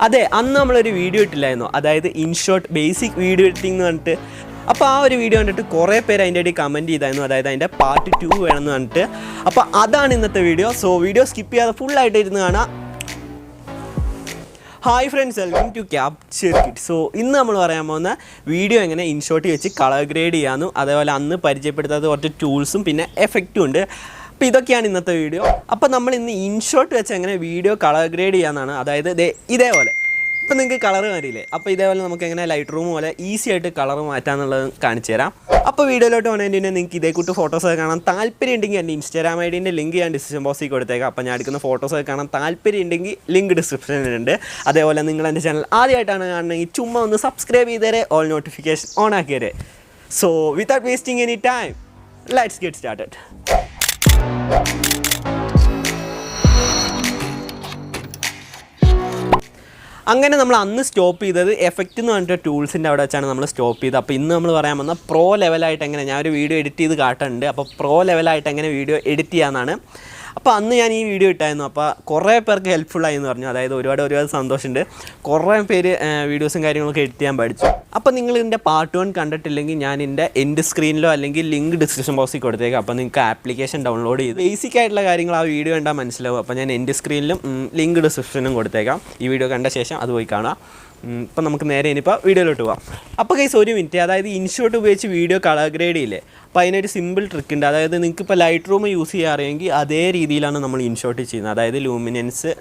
അതെ, അന്ന് നമ്മളൊരു വീഡിയോ ഇട്ടില്ലായിരുന്നു, അതായത് ഇൻഷോട്ട് ബേസിക് വീഡിയോ എഡിറ്റിംഗ് എന്ന് പറഞ്ഞിട്ട്. അപ്പോൾ ആ ഒരു വീഡിയോ കണ്ടിട്ട് കുറേ പേര് അതിൻ്റെ ഇടയിൽ കമൻറ്റ് ചെയ്തായിരുന്നു, അതായത് അതിൻ്റെ പാർട്ട് 2 വേണമെന്ന് പറഞ്ഞിട്ട്. അപ്പോൾ അതാണ് ഇന്നത്തെ വീഡിയോ. സോ വീഡിയോ സ്കിപ്പ് ചെയ്യാതെ ഫുള്ളായിട്ട് ഇരുന്ന് കാണാം. Hi friends, welcome to capture kit. So ഇന്ന് നമ്മൾ പറയാൻ പോകുന്ന വീഡിയോ എങ്ങനെ ഇൻഷോട്ട് വെച്ച് കളർ ഗ്രേഡ് ചെയ്യാമെന്നും അതേപോലെ അന്ന് പരിചയപ്പെടുത്താത്ത കുറച്ച് ടൂൾസും പിന്നെ എഫക്റ്റും ഉണ്ട്. അപ്പോൾ ഇതൊക്കെയാണ് ഇന്നത്തെ വീഡിയോ. അപ്പോൾ നമ്മൾ ഇന്ന് ഇൻഷോട്ട് വെച്ച് എങ്ങനെ വീഡിയോ കളർ ഗ്രേഡ് ചെയ്യാമെന്നാണ്. അതായത് ഇതേപോലെ ഇപ്പോൾ നിങ്ങൾക്ക് കളർ മാറിയില്ലേ, അപ്പോൾ ഇതേപോലെ നമുക്ക് എങ്ങനെ ലൈറ്റ് റൂം പോലെ ഈസി ആയിട്ട് കളർ മാറ്റാമെന്നുള്ളത് കാണിച്ചു തരാം. അപ്പോൾ വീഡിയോയിലോട്ട് വന്നതിന് നിങ്ങൾക്ക് ഇതേ കൂട്ട് ഫോട്ടോസൊക്കെ കാണാൻ താല്പര്യം ഉണ്ടെങ്കിൽ എൻ്റെ ഇൻസ്റ്റാഗ്രാം ഐഡിൻ്റെ ലിങ്ക് ഞാൻ ഡിസ്ക്രിപ്ഷൻ ബോക്സിൽ കൊടുത്തേക്കാം. അപ്പോൾ ഞാൻ എടുക്കുന്ന ഫോട്ടോസൊക്കെ കാണാൻ താല്പര്യം ഉണ്ടെങ്കിൽ ലിങ്ക് ഡിസ്ക്രിപ്ഷനിലുണ്ട്. അതേപോലെ നിങ്ങൾ എൻ്റെ ചാനൽ ആദ്യമായിട്ടാണ് കാണണമെങ്കിൽ ചുമ്മാ ഒന്ന് സബ്സ്ക്രൈബ് ചെയ്തേരെ, ഓൾ നോട്ടിഫിക്കേഷൻ ഓൺ ആക്കിയേരെ. So without wasting any time, let's get started. അങ്ങനെ നമ്മൾ അന്ന് സ്റ്റോപ്പ് ചെയ്തത് എഫക്റ്റ് എന്ന് പറഞ്ഞിട്ട് ടൂൾസിൻ്റെ അവിടെ വെച്ചാണ് നമ്മൾ സ്റ്റോപ്പ് ചെയ്തത്. അപ്പോൾ ഇന്ന് നമ്മൾ പറയാൻ വന്ന പ്രോ ലെവലായിട്ട് എങ്ങനെ, ഞാൻ ഒരു വീഡിയോ എഡിറ്റ് ചെയ്ത് കാട്ടുന്നുണ്ട്. അപ്പോൾ പ്രോ ലെവലായിട്ട് എങ്ങനെ വീഡിയോ എഡിറ്റ് ചെയ്യാമെന്നാണ്. അപ്പോൾ അന്ന് ഞാൻ ഈ വീഡിയോ ഇട്ടായിരുന്നു. അപ്പോൾ കുറേ പേർക്ക് ഹെൽപ്ഫുള്ളായി എന്ന് പറഞ്ഞു. അതായത് ഒരുപാട് സന്തോഷമുണ്ട്. കുറേ പേര് വീഡിയോസും കാര്യങ്ങളൊക്കെ എഡിറ്റ് ചെയ്യാൻ പഠിച്ചു. അപ്പോൾ നിങ്ങൾ ഇതിൻ്റെ പാർട്ട് 1 കണ്ടിട്ടില്ലെങ്കിൽ ഞാൻ എൻ്റെ എൻഡ് സ്ക്രീനിലോ അല്ലെങ്കിൽ ലിങ്ക് ഡിസ്ക്രിപ്ഷൻ ബോക്സിൽ കൊടുത്തേക്കാം. അപ്പോൾ നിങ്ങൾക്ക് ആപ്ലിക്കേഷൻ ഡൗൺലോഡ് ചെയ്ത് ബേസിക് ആയിട്ടുള്ള കാര്യങ്ങൾ ആ വീഡിയോ കണ്ടാൽ മനസ്സിലാവും. അപ്പോൾ ഞാൻ എൻഡ് സ്ക്രീനിലും ലിങ്ക് ഡിസ്ക്രിപ്ഷനും കൊടുത്തേക്കാം. ഈ വീഡിയോ കണ്ട ശേഷം അത് പോയി കാണാം. ഇപ്പം നമുക്ക് നേരെ ഇനിയിപ്പോൾ വീഡിയോയിലോട്ട് പോകാം. അപ്പോൾ ഗൈസ് ഒരു മിനിറ്റ്, അതായത് ഇൻഷോട്ട് ഉപയോഗിച്ച് വീഡിയോ കളർ ഗ്രേഡ് ചെയ്യില്ലേ, അപ്പോൾ അതിനൊരു സിമ്പിൾ ട്രിക്ക് ഉണ്ട്. അതായത് നിങ്ങൾക്കിപ്പോൾ ലൈറ്റ് റൂം യൂസ് ചെയ്യാറിയെങ്കിൽ അതേ രീതിയിലാണ് നമ്മൾ ഇൻഷോട്ട് ചെയ്യുന്നത്. അതായത് ലൂമിനൻസ്,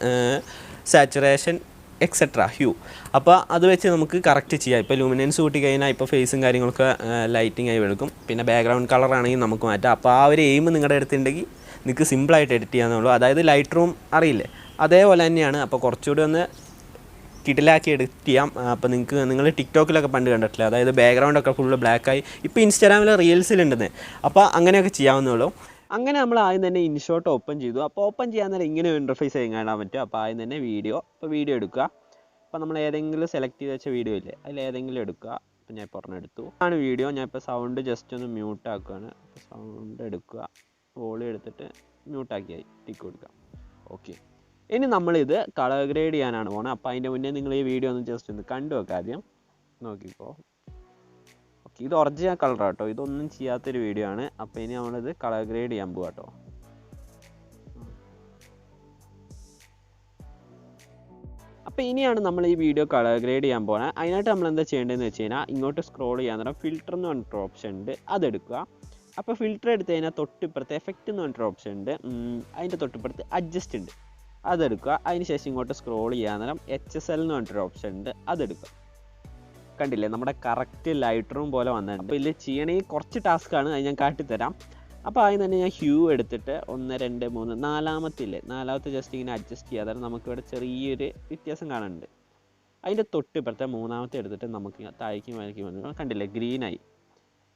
സാച്ചുറേഷൻ, എക്സെട്ര, ഹ്യൂ. അപ്പോൾ അത് വെച്ച് നമുക്ക് കറക്റ്റ് ചെയ്യാം. ഇപ്പോൾ ലൂമിനൻസ് കൂട്ടി കഴിഞ്ഞാൽ ഇപ്പോൾ ഫേസും കാര്യങ്ങളൊക്കെ ലൈറ്റിംഗ് ആയി വെളുക്കും. പിന്നെ ബാക്ക്ഗ്രൗണ്ട് കളറാണെങ്കിൽ നമുക്ക് മാറ്റാം. അപ്പോൾ ആ ഒരു എയിം നിങ്ങളുടെ അടുത്തുണ്ടെങ്കിൽ നിങ്ങൾക്ക് സിമ്പിളായിട്ട് എഡിറ്റ് ചെയ്യാമെന്നുള്ളൂ. അതായത് ലൈറ്റ് റൂം അറിയില്ലേ, അതേപോലെ തന്നെയാണ്. അപ്പോൾ കുറച്ചുകൂടി ഒന്ന് കിടിലാക്കി എഡിറ്റ് ചെയ്യാം. അപ്പോൾ നിങ്ങൾ ടിക്ടോക്കിലൊക്കെ പണ്ട് കണ്ടിട്ടില്ല, അതായത് ബാക്ക്ഗ്രൗണ്ടൊക്കെ ഫുള്ള് ബ്ലാക്കായി. ഇപ്പോൾ ഇൻസ്റ്റാഗ്രാമിൽ റീൽസിലുണ്ടെന്ന്. അപ്പോൾ അങ്ങനെയൊക്കെ ചെയ്യാവുന്നുള്ളൂ. അങ്ങനെ നമ്മൾ ആദ്യം തന്നെ ഇൻഷോട്ട് ഓപ്പൺ ചെയ്തു. അപ്പോൾ ഓപ്പൺ ചെയ്യാൻ നേരം ഇങ്ങനെ ഇൻ്റർഫേസ് കാണാൻ പറ്റും. അപ്പോൾ ആദ്യം തന്നെ വീഡിയോ എടുക്കുക. അപ്പോൾ നമ്മൾ ഏതെങ്കിലും സെലക്ട് ചെയ്ത് വെച്ച വീഡിയോ ഇല്ലേ, അതിൽ ഏതെങ്കിലും എടുക്കുക. അപ്പോൾ ഞാൻ ഇപ്പോൾ എടുത്തു ആണ് വീഡിയോ. ഞാൻ ഇപ്പോൾ സൗണ്ട് ജസ്റ്റ് ഒന്ന് മ്യൂട്ട് ആക്കുകയാണ്. സൗണ്ട് എടുക്കുക, വോളിയം എടുത്തിട്ട് മ്യൂട്ടാക്കിയായി ടിക്ക് കൊടുക്കുക. ഓക്കെ, ഇനി നമ്മളിത് കളർ ഗ്രേഡ് ചെയ്യാനാണ് പോകുന്നത്. അപ്പോൾ അതിൻ്റെ മുന്നേ നിങ്ങൾ ഈ വീഡിയോ ഒന്ന് ജസ്റ്റ് ഒന്ന് കണ്ടു വെക്കുക. ആദ്യം നോക്കിക്കോ. ഓക്കെ, ഇത് ഒറിജിനൽ കളർ കേട്ടോ, ഇതൊന്നും ചെയ്യാത്തൊരു വീഡിയോ ആണ്. അപ്പോൾ ഇനി നമ്മളിത് കളർ ഗ്രേഡ് ചെയ്യാൻ പോകാം കേട്ടോ. അപ്പോൾ ഇനിയാണ് നമ്മൾ ഈ വീഡിയോ കളർ ഗ്രേഡ് ചെയ്യാൻ പോകുന്നത്. അതിനായിട്ട് നമ്മൾ എന്താ ചെയ്യേണ്ടതെന്ന് വെച്ച് കഴിഞ്ഞാൽ ഇങ്ങോട്ട് സ്ക്രോൾ ചെയ്യാൻ നേരം ഫിൽറ്റർ എന്ന് പറഞ്ഞിട്ട് ഓപ്ഷൻ ഉണ്ട്, അതെടുക്കുക. അപ്പോൾ ഫിൽറ്റർ എടുത്ത് കഴിഞ്ഞാൽ തൊട്ടിപ്പുറത്ത് എഫക്റ്റ് എന്ന് പറഞ്ഞിട്ട് ഓപ്ഷൻ ഉണ്ട്, അതിൻ്റെ തൊട്ടിപ്പുറത്ത് അഡ്ജസ്റ്റ് ഉണ്ട്, അതെടുക്കുക. അതിന് ശേഷം ഇങ്ങോട്ട് സ്ക്രോൾ ചെയ്യാൻ നേരം HSL എന്ന് പറഞ്ഞിട്ടൊരു ഓപ്ഷൻ ഉണ്ട്, അതെടുക്കുക. കണ്ടില്ലേ, നമ്മുടെ കറക്റ്റ് ലൈറ്റ് റൂം പോലെ വന്നിട്ടുണ്ട്. അപ്പോൾ ഇതിൽ ചെയ്യണമെങ്കിൽ കുറച്ച് ടാസ്ക്കാണ്, അത് ഞാൻ കാട്ടിത്തരാം. അപ്പോൾ ആദ്യം തന്നെ ഞാൻ ഹ്യൂ എടുത്തിട്ട് 1, 2, 3 നാലാമത്തെ ജസ്റ്റ് ഇങ്ങനെ അഡ്ജസ്റ്റ് ചെയ്യാതെ നമുക്കിവിടെ ചെറിയൊരു വ്യത്യാസം കാണുന്നുണ്ട്. അതിൻ്റെ തൊട്ടിപ്പുറത്തെ മൂന്നാമത്തെ എടുത്തിട്ട് നമുക്ക് താഴേക്കും മേലേക്കും വന്നു. കണ്ടില്ലേ, ഗ്രീനായി.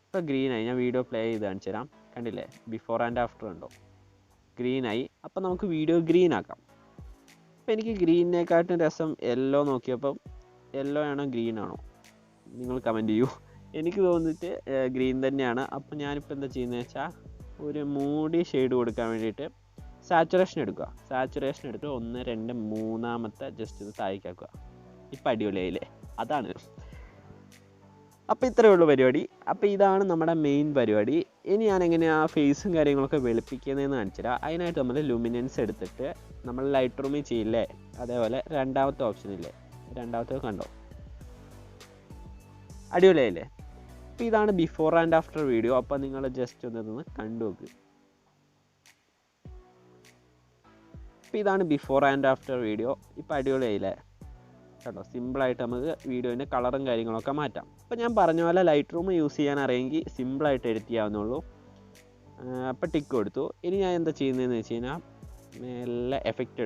ഇപ്പോൾ ഗ്രീനായി. ഞാൻ വീഡിയോ പ്ലേ ചെയ്ത് കാണിച്ചു തരാം. കണ്ടില്ലേ, ബിഫോർ ആൻഡ് ആഫ്റ്റർ ഉണ്ടോ, ഗ്രീനായി. അപ്പോൾ നമുക്ക് വീഡിയോ ഗ്രീൻ ആക്കാം. അപ്പോൾ എനിക്ക് ഗ്രീനിനെക്കാട്ടും രസം യെല്ലോ നോക്കിയപ്പം യെല്ലോ ആണോ ഗ്രീൻ ആണോ നിങ്ങൾ കമൻറ്റ് ചെയ്യൂ. എനിക്ക് തോന്നിയിട്ട് ഗ്രീൻ തന്നെയാണ്. അപ്പോൾ ഞാനിപ്പോൾ എന്താ ചെയ്യുന്നത് വെച്ചാൽ ഒരു മൂടി ഷെയ്ഡ് കൊടുക്കാൻ വേണ്ടിയിട്ട് സാച്ചുറേഷൻ എടുക്കുക. സാച്ചുറേഷൻ എടുത്ത് 1, 2, മൂന്നാമത്തെ ജസ്റ്റ് ഇത് താഴേക്കാക്കുക. ഇപ്പം അടിപൊളിയായില്ലേ, അതാണ്. അപ്പോൾ ഇത്രയേ ഉള്ളൂ പരിപാടി. അപ്പോൾ ഇതാണ് നമ്മുടെ മെയിൻ പരിപാടി. ഇനി ഞാൻ എങ്ങനെയാണ് ആ ഫേസും കാര്യങ്ങളൊക്കെ വെളുപ്പിക്കുന്നതെന്ന് കാണിച്ചുതരാം. അതിനായിട്ട് നമ്മൾ ലുമിനൻസ് എടുത്തിട്ട് നമ്മൾ ലൈറ്റ് റൂമിൽ ചെയ്യില്ലേ, അതേപോലെ രണ്ടാമത്തെ ഓപ്ഷനില്ലേ, രണ്ടാമത്തെ കണ്ടോ, അടിപൊളിയായില്ലേ. അപ്പോൾ ഇതാണ് ബിഫോർ ആൻഡ് ആഫ്റ്റർ വീഡിയോ. അപ്പോൾ നിങ്ങൾ ജസ്റ്റ് ഒന്ന് കണ്ടു നോക്ക്. അപ്പോൾ ഇതാണ് ബിഫോർ ആൻഡ് ആഫ്റ്റർ വീഡിയോ. ഇപ്പോൾ അടിപൊളിയായില്ലേ കേട്ടോ. സിമ്പിളായിട്ട് നമുക്ക് വീഡിയോൻ്റെ കളറും കാര്യങ്ങളൊക്കെ മാറ്റാം. അപ്പോൾ ഞാൻ പറഞ്ഞ പോലെ ലൈറ്റ് റൂം യൂസ് ചെയ്യാൻ അറിയെങ്കിൽ സിമ്പിളായിട്ട് എഡിറ്റ് ചെയ്യാവുന്നുള്ളൂ. അപ്പോൾ ടിക്ക് കൊടുത്തു. ഇനി ഞാൻ എന്താ ചെയ്യുന്നതെന്ന് വെച്ച് കഴിഞ്ഞാൽ നല്ല എഫക്റ്റ്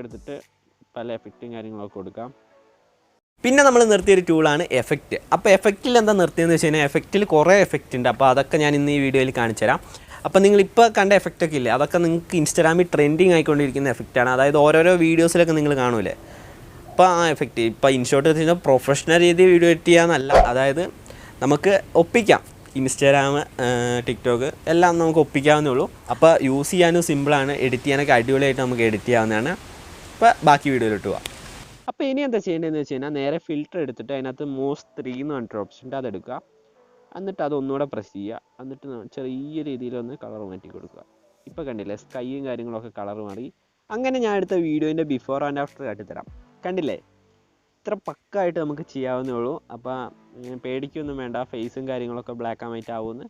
എടുത്തിട്ട് പല എഫക്റ്റും കാര്യങ്ങളൊക്കെ കൊടുക്കാം. പിന്നെ നമ്മൾ നിർത്തിയൊരു ടൂളാണ് എഫക്റ്റ്. അപ്പോൾ എഫക്റ്റിൽ എന്താ നിർത്തിയെന്ന് വെച്ച് കഴിഞ്ഞാൽ എഫക്റ്റിൽ കുറേ എഫക്റ്റ് ഉണ്ട്. അപ്പോൾ അതൊക്കെ ഞാൻ ഇന്ന് ഈ വീഡിയോയിൽ കാണിച്ചു തരാം. അപ്പോൾ നിങ്ങളിപ്പോൾ കണ്ട എഫക്റ്റൊക്കെ ഇല്ലേ, അതൊക്കെ നിങ്ങൾക്ക് ഇൻസ്റ്റാഗ്രാമിൽ ട്രെൻഡിങ് ആയിക്കൊണ്ടിരിക്കുന്ന എഫക്റ്റാണ്. അതായത് ഓരോരോ വീഡിയോസിലൊക്കെ നിങ്ങൾ കാണൂലേ. അപ്പോൾ ആ എഫക്റ്റ് ഇപ്പോൾ ഇൻഷോട്ട് വെച്ച് കഴിഞ്ഞാൽ പ്രൊഫഷണൽ രീതിയിൽ വീഡിയോ എഡിറ്റ് ചെയ്യാമെന്നല്ല, അതായത് നമുക്ക് ഒപ്പിക്കാം. ഇൻസ്റ്റാഗ്രാം, ടിക്ടോക്ക് എല്ലാം നമുക്ക് ഒപ്പിക്കാവുന്നേ ഉള്ളൂ. അപ്പോൾ യൂസ് ചെയ്യാനും സിമ്പിളാണ്, എഡിറ്റ് ചെയ്യാനൊക്കെ അടിപൊളിയായിട്ട് നമുക്ക് എഡിറ്റ് ചെയ്യാവുന്നതാണ്. അപ്പോൾ ബാക്കി വീഡിയോയിലോട്ട് പോവാം. അപ്പോൾ ഇനി എന്താ ചെയ്യേണ്ടതെന്ന് വെച്ച് കഴിഞ്ഞാൽ നേരെ ഫിൽറ്റർ എടുത്തിട്ട് അതിനകത്ത് മോസ് 3 എന്ന് പറഞ്ഞിട്ട് ഓപ്ഷൻ ഉണ്ട്, അതെടുക്കുക. എന്നിട്ട് അതൊന്നുകൂടെ പ്രസ് ചെയ്യുക. എന്നിട്ട് ചെറിയ രീതിയിലൊന്ന് കളർ മാറ്റി കൊടുക്കുക. ഇപ്പോൾ കണ്ടില്ലേ സ്കൈയും കാര്യങ്ങളൊക്കെ കളർ മാറി. അങ്ങനെ ഞാൻ എടുത്ത വീഡിയോൻ്റെ ബിഫോർ ആൻഡ് ആഫ്റ്റർ കാട്ടിത്തരാം. കണ്ടില്ലേ, ഇത്ര പക്കായിട്ട് നമുക്ക് ചെയ്യാവുന്നേ ഉള്ളൂ. അപ്പോൾ പേടിക്കൊന്നും വേണ്ട, ഫേസും കാര്യങ്ങളൊക്കെ ബ്ലാക്ക് ആൻഡ് വൈറ്റ് ആവുമെന്ന്.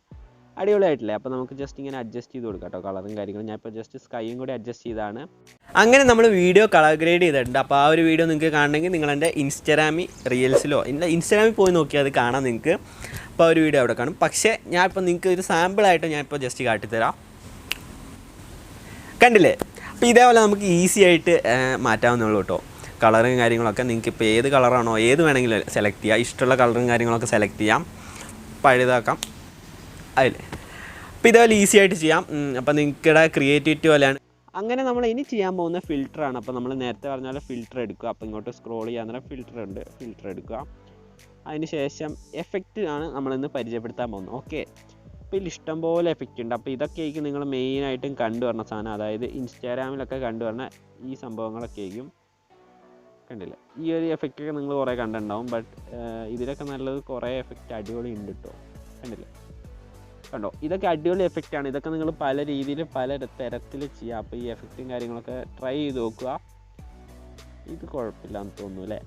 അടിപൊളിയായിട്ടില്ലേ? അപ്പോൾ നമുക്ക് ജസ്റ്റ് ഇങ്ങനെ അഡ്ജസ്റ്റ് ചെയ്ത് കൊടുക്കാം കേട്ടോ കളറും കാര്യങ്ങളും. ഞാൻ ഇപ്പോൾ ജസ്റ്റ് സ്കൈയും കൂടി അഡ്ജസ്റ്റ് ചെയ്താണ്. അങ്ങനെ നമ്മൾ വീഡിയോ കളർ ഗ്രേഡ് ചെയ്തിട്ടുണ്ട്. അപ്പോൾ ആ ഒരു വീഡിയോ നിങ്ങൾക്ക് കാണണമെങ്കിൽ നിങ്ങൾ എൻ്റെ ഇൻസ്റ്റാഗ്രാമിൽ റീൽസിലോ ഇൻസ്റ്റാഗ്രാമിൽ പോയി നോക്കിയാൽ അത് കാണാം നിങ്ങൾക്ക്. അപ്പോൾ ആ ഒരു വീഡിയോ അവിടെ കാണും. പക്ഷേ ഞാനിപ്പോൾ നിങ്ങൾക്ക് ഒരു സാമ്പിളായിട്ട് ഞാനിപ്പോൾ ജസ്റ്റ് കാട്ടിത്തരാം. കണ്ടില്ലേ? അപ്പോൾ ഇതേപോലെ നമുക്ക് ഈസി ആയിട്ട് മാറ്റാവുന്നുള്ളൂ കേട്ടോ. കളറും കാര്യങ്ങളൊക്കെ നിങ്ങൾക്ക് ഇപ്പോൾ ഏത് കളറാണോ ഏത് വേണമെങ്കിലും സെലക്ട് ചെയ്യാം. ഇഷ്ടമുള്ള കളറും കാര്യങ്ങളൊക്കെ സെലക്ട് ചെയ്യാം, പഴുതാക്കാം അതിൽ. അപ്പോൾ ഇതേപോലെ ഈസി ആയിട്ട് ചെയ്യാം. അപ്പോൾ നിങ്ങളുടെ ക്രിയേറ്റിവിറ്റി പോലെയാണ്. അങ്ങനെ നമ്മൾ ഇനി ചെയ്യാൻ പോകുന്ന ഫിൽറ്ററാണ്. അപ്പോൾ നമ്മൾ നേരത്തെ പറഞ്ഞ പോലെ ഫിൽറ്റർ എടുക്കുക. അപ്പോൾ ഇങ്ങോട്ട് സ്ക്രോൾ ചെയ്യാൻ നേരം ഫിൽറ്റർ ഉണ്ട്, ഫിൽറ്റർ എടുക്കുക. അതിന് ശേഷം എഫക്റ്റ് ആണ് നമ്മളിന്ന് പരിചയപ്പെടുത്താൻ പോകുന്നത്. ഓക്കെ, അപ്പോൾ ഇതിൽ ഇഷ്ടംപോലെ എഫക്റ്റ് ഉണ്ട്. അപ്പോൾ ഇതൊക്കെ ആയിരിക്കും നിങ്ങൾ മെയിനായിട്ടും കണ്ടുവരുന്ന സാധനം. അതായത് ഇൻസ്റ്റാഗ്രാമിലൊക്കെ കണ്ടുവരുന്ന ഈ സംഭവങ്ങളൊക്കെ ആയിരിക്കും. കണ്ടില്ലേ, ഈ ഒരു എഫക്റ്റൊക്കെ നിങ്ങൾ കുറേ കണ്ടിട്ടുണ്ടാവും. ബട്ട് ഇതിലൊക്കെ നല്ലത് കുറേ എഫക്റ്റ് അടിപൊളി ഉണ്ട് കേട്ടോ. കണ്ടില്ലേ, കണ്ടോ, ഇതൊക്കെ അടിപൊളി എഫക്റ്റാണ്. ഇതൊക്കെ നിങ്ങൾ പല രീതിയിൽ പല തരത്തിൽ ചെയ്യുക. അപ്പോൾ ഈ എഫക്റ്റും കാര്യങ്ങളൊക്കെ ട്രൈ ചെയ്ത് നോക്കുക. ഇത് കുഴപ്പമില്ലാന്ന് തോന്നുന്നു അല്ലേ?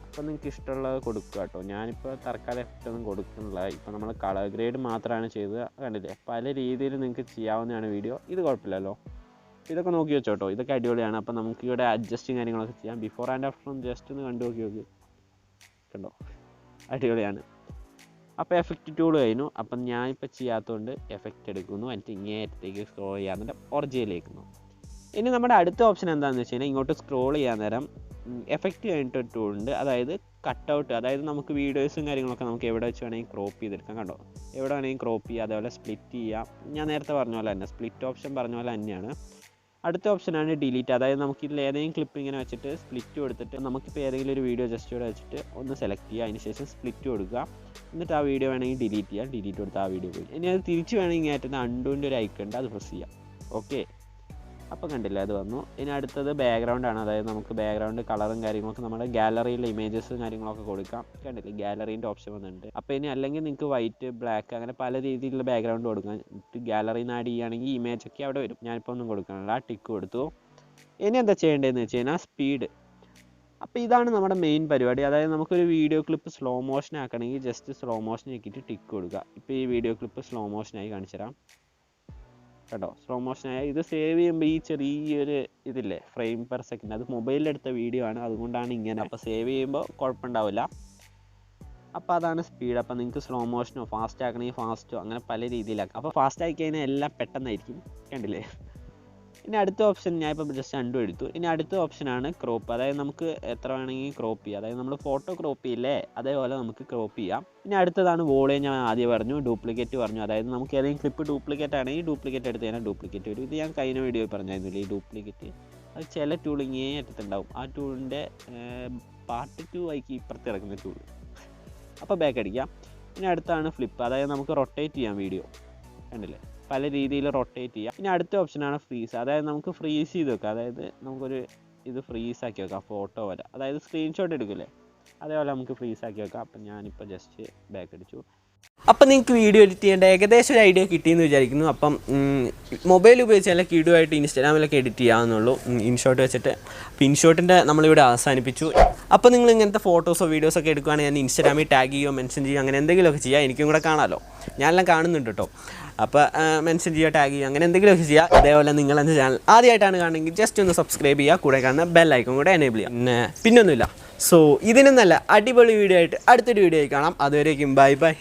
അപ്പോൾ നിങ്ങൾക്ക് ഇഷ്ടമുള്ളത് കൊടുക്കുക കേട്ടോ. ഞാനിപ്പോൾ തൽക്കാലം എഫക്റ്റ് ഒന്നും കൊടുക്കുന്നില്ല. ഇപ്പോൾ നമ്മൾ കളർ ഗ്രേഡ് മാത്രമാണ് ചെയ്തത്. കണ്ടില്ലേ, പല രീതിയിൽ നിങ്ങൾക്ക് ചെയ്യാവുന്നതാണ് വീഡിയോ. ഇത് കുഴപ്പമില്ലല്ലോ. ഇതൊക്കെ നോക്കി വെച്ചോ കേട്ടോ, ഇതൊക്കെ അടിപൊളിയാണ്. അപ്പോൾ നമുക്ക് ഇവിടെ അഡ്ജസ്റ്റും കാര്യങ്ങളൊക്കെ ചെയ്യാം. ബിഫോർ ആൻഡ് ആഫ്റ്റർ ജസ്റ്റ് ഒന്ന് കണ്ടു നോക്കി. കണ്ടോ, അടിപൊളിയാണ്. അപ്പോൾ എഫക്റ്റ് ടൂൾ കഴിഞ്ഞു. അപ്പം ഞാനിപ്പോൾ ചെയ്യാത്തതുകൊണ്ട് എഫക്റ്റ് എടുക്കുന്നു. എന്നിട്ട് ഇങ്ങേറ്റത്തേക്ക് സ്ക്രോൾ ചെയ്യാൻ നേരം ഒറിജിനിലേക്കുന്നു. ഇനി നമ്മുടെ അടുത്ത ഓപ്ഷൻ എന്താണെന്ന് വെച്ച് കഴിഞ്ഞാൽ ഇങ്ങോട്ട് സ്ക്രോൾ ചെയ്യാൻ നേരം എഫക്റ്റ് കഴിഞ്ഞിട്ടൊരു ടൂൾ ഉണ്ട്, അതായത് കട്ടൗട്ട്. അതായത് നമുക്ക് വീഡിയോസും കാര്യങ്ങളൊക്കെ നമുക്ക് എവിടെ വെച്ച് വേണമെങ്കിൽ ക്രോപ്പ് ചെയ്തെടുക്കാം. കണ്ടോ, എവിടെ വേണമെങ്കിൽ ക്രോപ്പ് ചെയ്യുക. അതേപോലെ സ്പ്ലിറ്റ് ചെയ്യാം. ഞാൻ നേരത്തെ പറഞ്ഞ പോലെ തന്നെ സ്പ്ലിറ്റ് ഓപ്ഷൻ പറഞ്ഞ പോലെ തന്നെയാണ്. അടുത്ത ഓപ്ഷനാണ് ഡിലീറ്റ്. അതായത് നമുക്കിതിൽ ഏതെങ്കിലും ക്ലിപ്പ് ഇങ്ങനെ വെച്ചിട്ട് സ്പ്ലിറ്റ് കൊടുത്തിട്ട് നമുക്കിപ്പോൾ ഏതെങ്കിലും ഒരു വീഡിയോ ജസ്റ്റ് ഇവിടെ വെച്ചിട്ട് ഒന്ന് സെലക്ട് ചെയ്യുക. അതിന് ശേഷം സ്പ്ലിറ്റ് കൊടുക്കുക. എന്നിട്ട് ആ വീഡിയോ വേണമെങ്കിൽ ഡിലീറ്റ് ചെയ്യാം. ഡിലീറ്റ് കൊടുത്ത് ആ വീഡിയോ പോയി. ഇനി അത് തിരിച്ച് വേണമെങ്കിൽ ആയിട്ട് അണ്ടുവിൻ്റെ ഒരു ഐക്കൺ ഉണ്ട്, അത് പ്രസ് ചെയ്യാം. ഓക്കെ, അപ്പോൾ കണ്ടില്ല, അത് വന്നു. ഇനി അടുത്തത് ബാക്ക്ഗ്രൗണ്ടാണ്. അതായത് നമുക്ക് ബാക്ക്ഗ്രൗണ്ട് കളറും കാര്യങ്ങളൊക്കെ നമ്മുടെ ഗാലറിയിലെ ഇമേജസും കാര്യങ്ങളൊക്കെ കൊടുക്കാം. കണ്ടില്ലേ, ഗാലറീൻ്റെ ഓപ്ഷൻ വന്നിട്ടുണ്ട്. അപ്പോൾ ഇനി അല്ലെങ്കിൽ നിങ്ങൾക്ക് വൈറ്റ്, ബ്ലാക്ക് അങ്ങനെ പല രീതിയിലുള്ള ബാക്ക്ഗ്രൗണ്ട് കൊടുക്കാം. ഗാലറിയിൽ നിന്ന് ആഡ് ചെയ്യുകയാണെങ്കിൽ ഇമേജൊക്കെ അവിടെ വരും. ഞാനിപ്പോൾ ഒന്നും കൊടുക്കാനില്ല, ആ ടിക്ക് കൊടുത്തു. ഇനി എന്താ ചെയ്യേണ്ടതെന്ന് വെച്ച് കഴിഞ്ഞാൽ സ്പീഡ്. അപ്പോൾ ഇതാണ് നമ്മുടെ മെയിൻ പരിപാടി. അതായത് നമുക്കൊരു വീഡിയോ ക്ലിപ്പ് സ്ലോ മോഷൻ ആക്കണമെങ്കിൽ ജസ്റ്റ് സ്ലോ മോഷൻ ആക്കിയിട്ട് ടിക്ക് കൊടുക്കുക. ഇപ്പോൾ ഈ വീഡിയോ ക്ലിപ്പ് സ്ലോ മോഷനായി കാണിച്ചു തരാം കേട്ടോ. സ്ലോ മോഷനായ ഇത് സേവ് ചെയ്യുമ്പോൾ ഈ ചെറിയൊരു ഇതില്ലേ ഫ്രെയിം പെർ സെക്കൻഡ്, അത് മൊബൈലിലെടുത്ത വീഡിയോ ആണ്, അതുകൊണ്ടാണ് ഇങ്ങനെ. അപ്പോൾ സേവ് ചെയ്യുമ്പോൾ കുഴപ്പമുണ്ടാവില്ല. അപ്പോൾ അതാണ് സ്പീഡ്. അപ്പോൾ നിങ്ങൾക്ക് സ്ലോ മോഷനോ ഫാസ്റ്റ് ആക്കണമെങ്കിൽ ഫാസ്റ്റോ അങ്ങനെ പല രീതിയിലാക്കാം. അപ്പോൾ ഫാസ്റ്റ് ആക്കി കഴിഞ്ഞാൽ എല്ലാം പെട്ടെന്നായിരിക്കും. കണ്ടില്ലേ. ഇനി അടുത്ത ഓപ്ഷൻ ഞാൻ ഇപ്പോൾ ജസ്റ്റ് അണ്ടു എടുത്തു. ഇനി അടുത്ത ഓപ്ഷനാണ് ക്രോപ്പ്. അതായത് നമുക്ക് എത്ര വേണമെങ്കിൽ ക്രോപ്പ് ചെയ്യാം. അതായത് നമ്മൾ ഫോട്ടോ ക്രോപ്പ് ചെയ്യില്ലേ, അതേപോലെ നമുക്ക് ക്രോപ്പ് ചെയ്യാം. ഇനി അടുത്തതാണ് വോളിയം. ഞാൻ ആദ്യം പറഞ്ഞു, ഡ്യൂപ്ലിക്കേറ്റ് പറഞ്ഞു. അതായത് നമുക്ക് ഏതെങ്കിലും ക്ലിപ്പ് ഡ്യൂപ്ലിക്കേറ്റ് ആണെങ്കിൽ ഡ്യൂപ്ലിക്കേറ്റ് എടുത്ത് കഴിഞ്ഞാൽ ഡ്യൂപ്ലിക്കേറ്റ് വരും. ഇത് ഞാൻ കഴിഞ്ഞ വീഡിയോ പറഞ്ഞായിരുന്നില്ല, ഈ ഡ്യൂപ്ലിക്കേറ്റ്. അത് ചില ടൂളിങ്ങേ അറ്റത്തുണ്ടാവും. ആ ടൂളിൻ്റെ പാർട്ട് 2 ആയിക്ക് ഇപ്പുറത്ത് ഇറക്കുന്ന ടൂൾ. അപ്പോൾ ബാക്ക് അടിക്കാം. ഇനി അടുത്താണ് ഫ്ലിപ്പ്. അതായത് നമുക്ക് റൊട്ടേറ്റ് ചെയ്യാം വീഡിയോ. കണ്ടില്ലേ, പല രീതിയിൽ റൊട്ടേറ്റ് ചെയ്യാം. ഇനി അടുത്ത ഓപ്ഷനാണ് ഫ്രീസ്. അതായത് നമുക്ക് ഫ്രീസ് ചെയ്ത് വെക്കാം. അതായത് നമുക്കൊരു ഇത് ഫ്രീസാക്കി വെക്കാം, ഫോട്ടോ വരെ. അതായത് സ്ക്രീൻഷോട്ട് എടുക്കില്ലേ, അതേപോലെ നമുക്ക് ഫ്രീസാക്കി വെക്കാം. അപ്പം ഞാനിപ്പോൾ ജസ്റ്റ് ബാക്ക് അടിച്ചു. അപ്പം നിങ്ങൾക്ക് വീഡിയോ എഡിറ്റ് ചെയ്യേണ്ട ഏകദേശം ഒരു ഐഡിയ കിട്ടിയെന്ന് വിചാരിക്കുന്നു. അപ്പം മൊബൈൽ ഉപയോഗിച്ചാൽ കിടുവായിട്ട് ഇൻസ്റ്റാഗ്രാമിലൊക്കെ എഡിറ്റ് ചെയ്യാവുന്നുള്ളൂ, ഇൻഷോട്ട് വെച്ചിട്ട്. അപ്പോൾ ഇൻഷോട്ടിൻ്റെ നമ്മളിവിടെ അവസാനിപ്പിച്ചു. അപ്പോൾ നിങ്ങൾ ഇങ്ങനത്തെ ഫോട്ടോസോ വീഡിയോസൊക്കെ എടുക്കുകയാണെങ്കിൽ ഞാൻ ഇൻസ്റ്റാഗ്രാമിൽ ടാഗ് ചെയ്യുകയോ മെൻഷൻ ചെയ്യുക അങ്ങനെ എന്തെങ്കിലുമൊക്കെ ചെയ്യുക. എനിക്കും കൂടെ കാണാമല്ലോ, ഞാനെല്ലാം കാണുന്നുണ്ട് കേട്ടോ. അപ്പോൾ മെൻഷൻ ചെയ്യുക, ടാഗ് ചെയ്യുക, അങ്ങനെ എന്തെങ്കിലുമൊക്കെ ചെയ്യുക. അതേപോലെ നിങ്ങൾ എൻ്റെ ചാനൽ ആദ്യമായിട്ടാണ് കാണുന്നതെങ്കിൽ ജസ്റ്റ് ഒന്ന് സബ്സ്ക്രൈബ് ചെയ്യുക, കൂടെ കാണുന്ന ബെൽ ഐക്കൺ കൂടെ എനേബിൾ ചെയ്യുക. പിന്നൊന്നുമില്ല. സോ ഇതിനും നല്ല അടിപൊളി വീഡിയോ ആയിട്ട് അടുത്തൊരു വീഡിയോ ആയി കാണാം. അതുവരേക്കും ബൈ ബൈ.